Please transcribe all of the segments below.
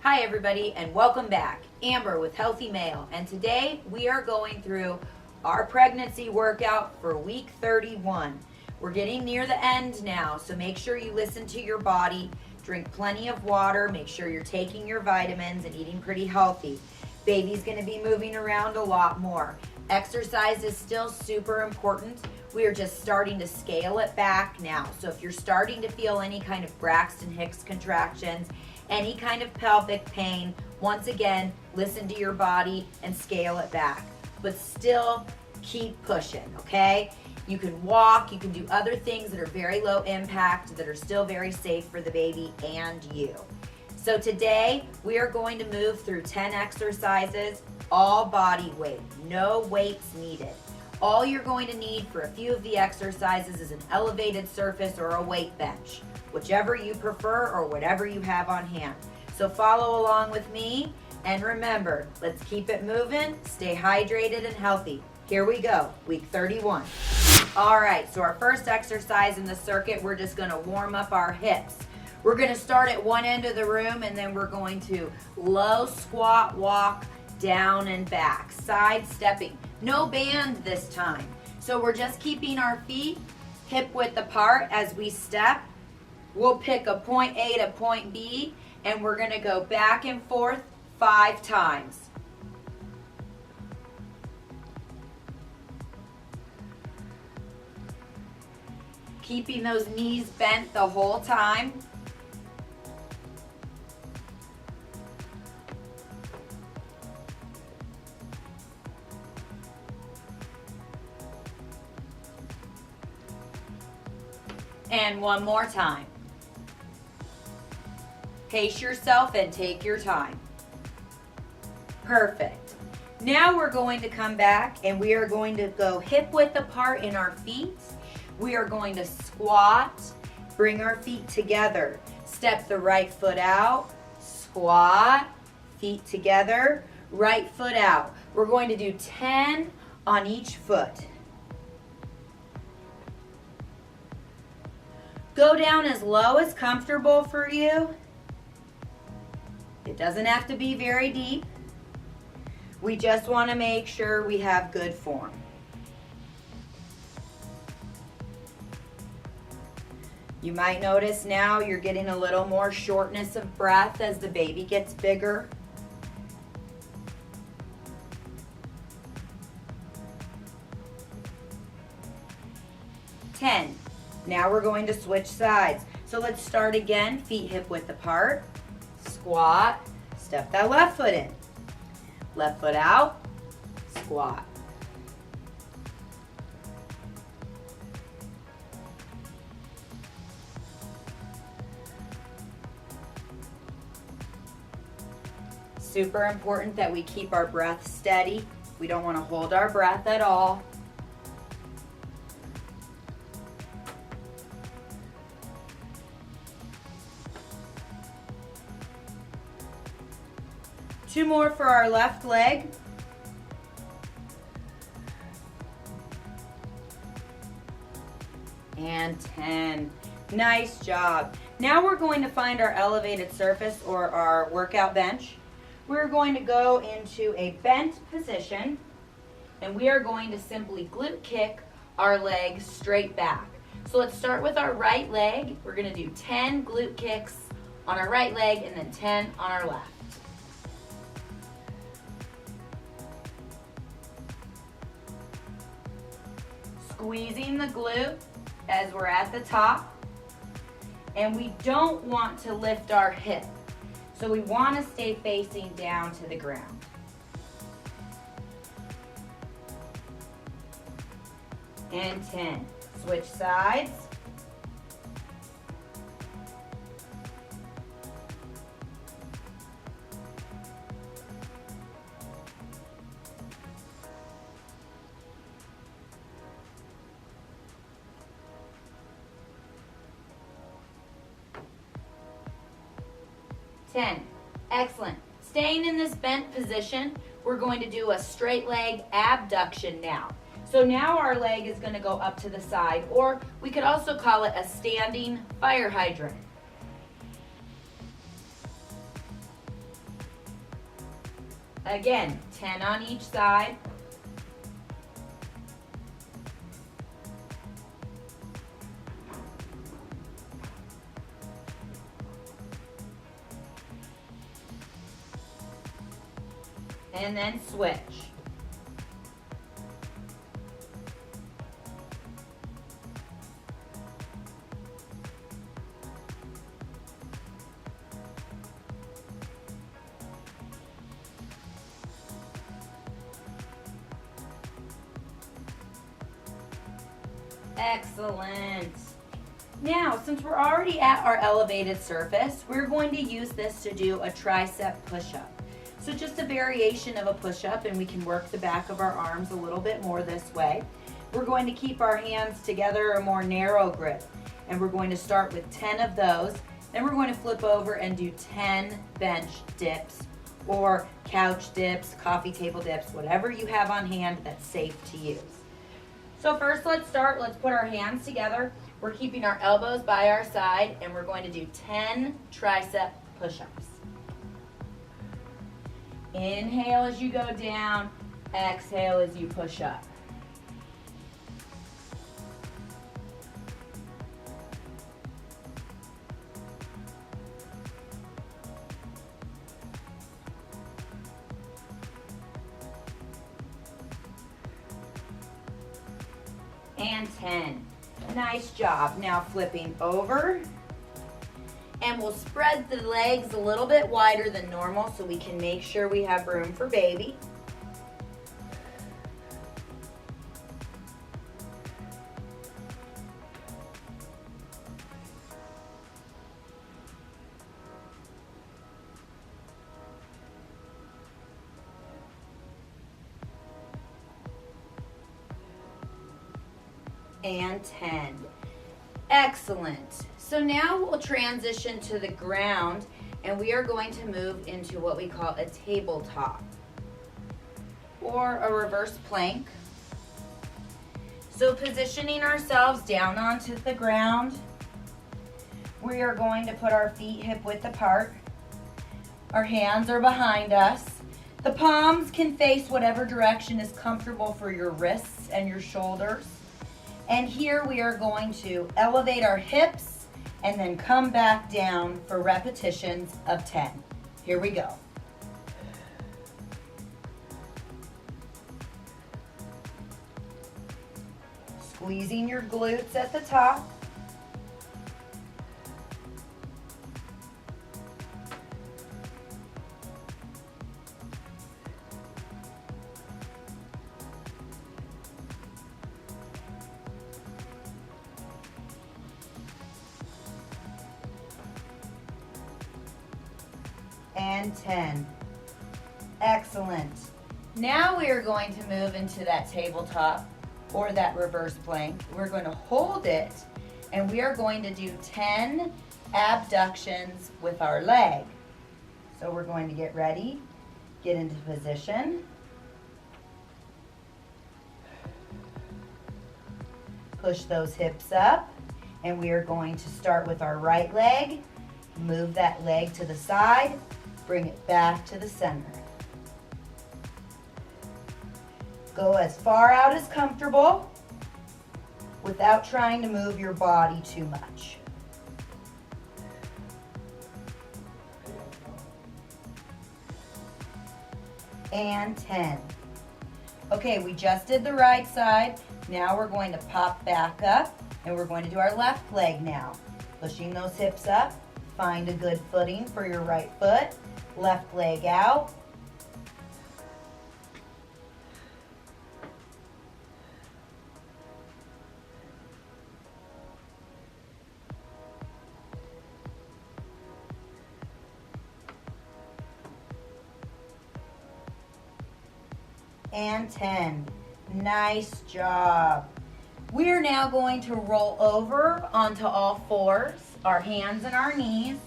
Hi everybody and welcome back. Amber with Healthymale, and today we are going through our pregnancy workout for week 31. We're getting near the end now, so make sure you listen to your body, drink plenty of water, make sure you're taking your vitamins and eating pretty healthy. Baby's going to be moving around a lot more. Exercise is still super important. We are just starting to scale it back now. So if you're starting to feel any kind of Braxton Hicks contractions, any kind of pelvic pain, once again, listen to your body and scale it back. But still keep pushing, okay? You can walk, you can do other things that are very low impact, that are still very safe for the baby and you. So today, we are going to move through 10 exercises, all body weight, no weights needed. All you're going to need for a few of the exercises is an elevated surface or a weight bench, whichever you prefer or whatever you have on hand. So follow along with me, and remember, let's keep it moving, stay hydrated and healthy. Here we go, week 31. All right, so our first exercise in the circuit, we're just gonna warm up our hips. We're gonna start at one end of the room, and then we're going to low squat walk down and back, side stepping. No band this time. So we're just keeping our feet hip width apart as we step. We'll pick a point A to point B, and we're gonna go back and forth 5 times. Keeping those knees bent the whole time. And one more time. Pace yourself and take your time. Perfect. Now we're going to come back and we are going to go hip width apart in our feet. We are going to squat, bring our feet together. Step the right foot out, squat, feet together, right foot out. We're going to do 10 on each foot. Go down as low as comfortable for you. It doesn't have to be very deep. We just want to make sure we have good form. You might notice now you're getting a little more shortness of breath as the baby gets bigger. Now we're going to switch sides. So let's start again, feet hip width apart, squat, step that left foot in, left foot out, squat. Super important that we keep our breath steady. We don't want to hold our breath at all. Two more for our left leg. And 10. Nice job. Now we're going to find our elevated surface or our workout bench. We're going to go into a bent position, and we are going to simply glute kick our legs straight back. So let's start with our right leg. We're going to do 10 glute kicks on our right leg and then 10 on our left. Squeezing the glute as we're at the top, and we don't want to lift our hip, so we want to stay facing down to the ground. And 10. Switch sides. Excellent. Staying in this bent position, we're going to do a straight leg abduction now. So now our leg is going to go up to the side, or we could also call it a standing fire hydrant. Again, 10 on each side. And then switch. Excellent. Now, since we're already at our elevated surface, we're going to use this to do a tricep push-up. So just a variation of a push-up, and we can work the back of our arms a little bit more this way. We're going to keep our hands together, a more narrow grip, and we're going to start with 10 of those. Then we're going to flip over and do 10 bench dips or couch dips, coffee table dips, whatever you have on hand that's safe to use. So first let's put our hands together. We're keeping our elbows by our side, and we're going to do 10 tricep push-ups. Inhale as you go down, exhale as you push up. And 10. Nice job. Now flipping over. And we'll spread the legs a little bit wider than normal so we can make sure we have room for baby. And 10. Excellent. So now we'll transition to the ground, and we are going to move into what we call a tabletop or a reverse plank. So positioning ourselves down onto the ground, we are going to put our feet hip width apart. Our hands are behind us. The palms can face whatever direction is comfortable for your wrists and your shoulders. And here we are going to elevate our hips and then come back down for repetitions of 10. Here we go. Squeezing your glutes at the top. And 10. Excellent. Now we are going to move into that tabletop or that reverse plank. We're going to hold it, and we are going to do 10 abductions with our leg. So we're going to get ready, get into position. Push those hips up, and we are going to start with our right leg. Move that leg to the side. Bring it back to the center. Go as far out as comfortable without trying to move your body too much. And 10. Okay, we just did the right side. Now we're going to pop back up, and we're going to do our left leg now. Pushing those hips up. Find a good footing for your right foot. Left leg out. And 10. Nice job. We are now going to roll over onto all fours, our hands and our knees.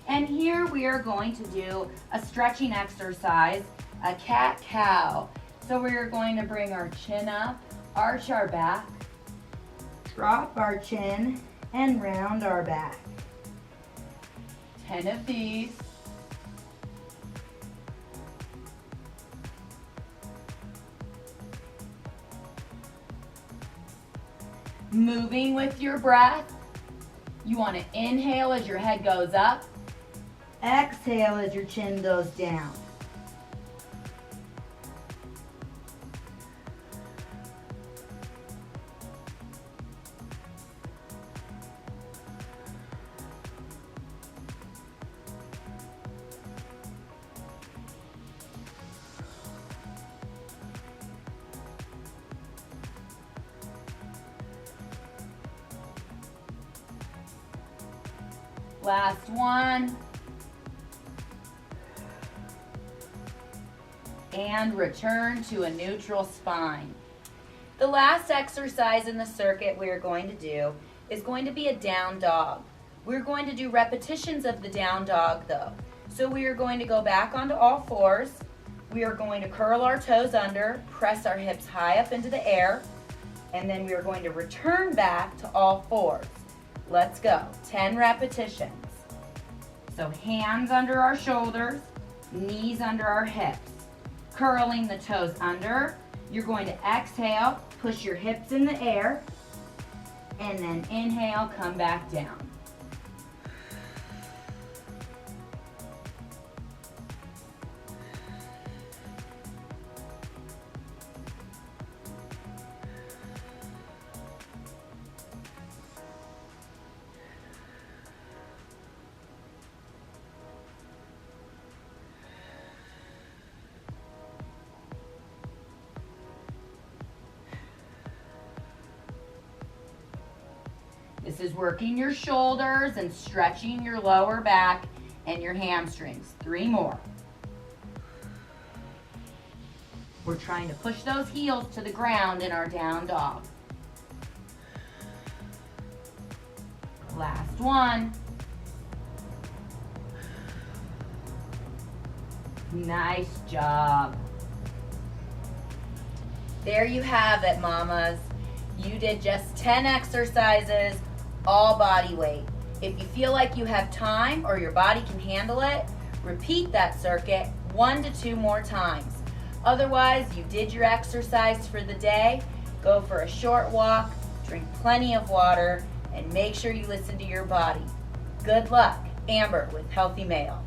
And here we are going to do a stretching exercise, a cat-cow. So we are going to bring our chin up, arch our back, drop our chin, and round our back. 10 of these. Moving with your breath. You want to inhale as your head goes up. Exhale as your chin goes down. Last one. And return to a neutral spine. The last exercise in the circuit we are going to do is going to be a down dog. We're going to do repetitions of the down dog though. So we are going to go back onto all fours. We are going to curl our toes under, press our hips high up into the air, and then we are going to return back to all fours. Let's go. 10 repetitions. So hands under our shoulders, knees under our hips. Curling the toes under. You're going to exhale, push your hips in the air, and then inhale, come back down. This is working your shoulders and stretching your lower back and your hamstrings. 3 more. We're trying to push those heels to the ground in our down dog. Last one. Nice job. There you have it, mamas. You did just 10 exercises, all body weight. If you feel like you have time or your body can handle it, repeat that circuit 1 to 2 more times. Otherwise, you did your exercise for the day. Go for a short walk, drink plenty of water, and make sure you listen to your body. Good luck. Amber with Healthy Male.